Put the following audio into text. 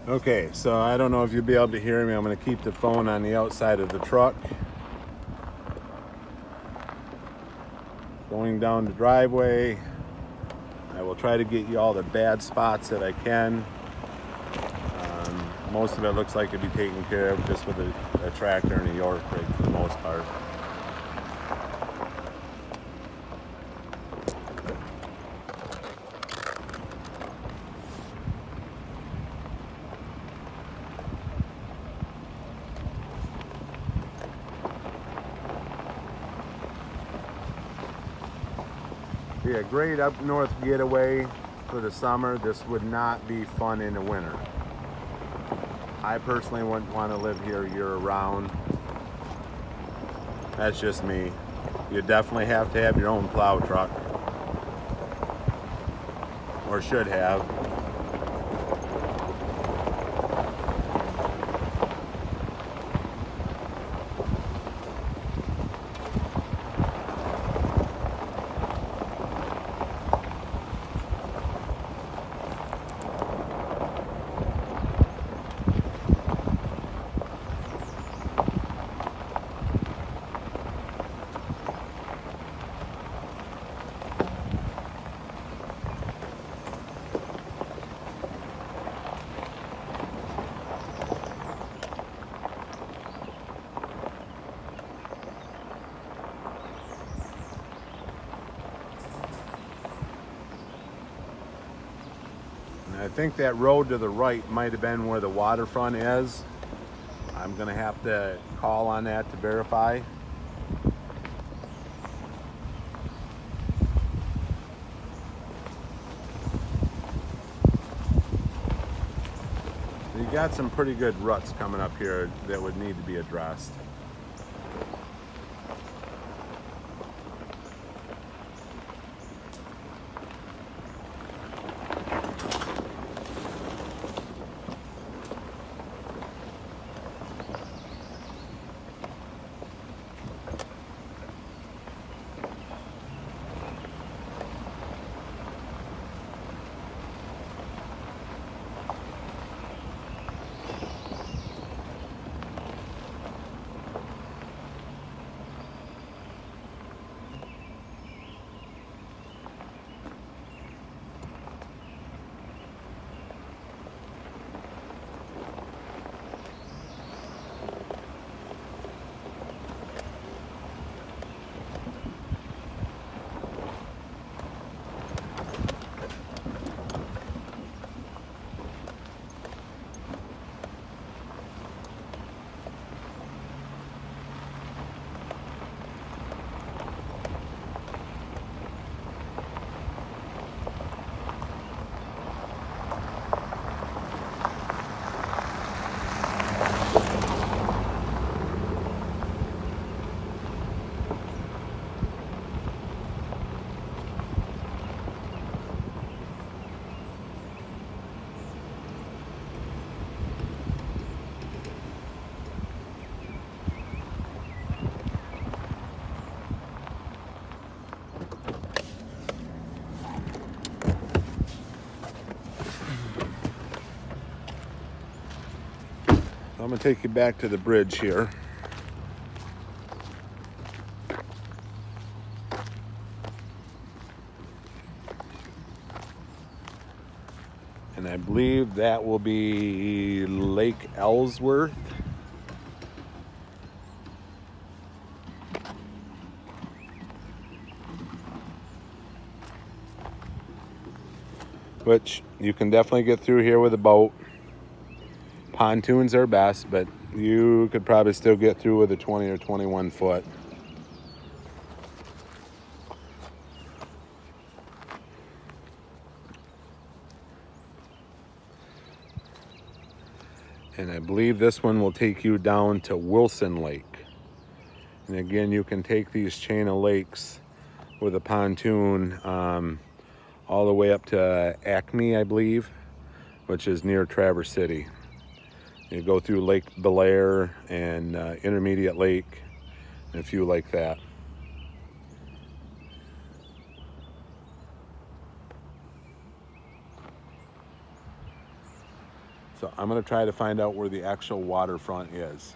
Okay, so I don't know if you'll be able to hear me. I'm going to keep the phone on the outside of the truck. Going down the driveway. I will try to get you all the bad spots that I can. Most of it looks like it'd be taken care of just with a tractor and a York rake for the most part. Be a great up north getaway for the summer. This would not be fun in the winter. I personally wouldn't want to live here year round. That's just me. You definitely have to have your own plow truck, or should have. And I think that road to the right might have been where the waterfront is. I'm gonna have to call on that to verify. You got some pretty good ruts coming up here that would need to be addressed. I'm gonna take you back to the bridge here. And I believe that will be Lake Ellsworth. Which you can definitely get through here with a boat. Pontoons are best, but you could probably still get through with a 20 or 21 foot. And I believe this one will take you down to Wilson Lake. And again, you can take these chain of lakes with a pontoon all the way up to Acme, I believe, which is near Traverse City. You go through Lake Belair and Intermediate Lake and a few like that. So I'm going to try to find out where the actual waterfront is.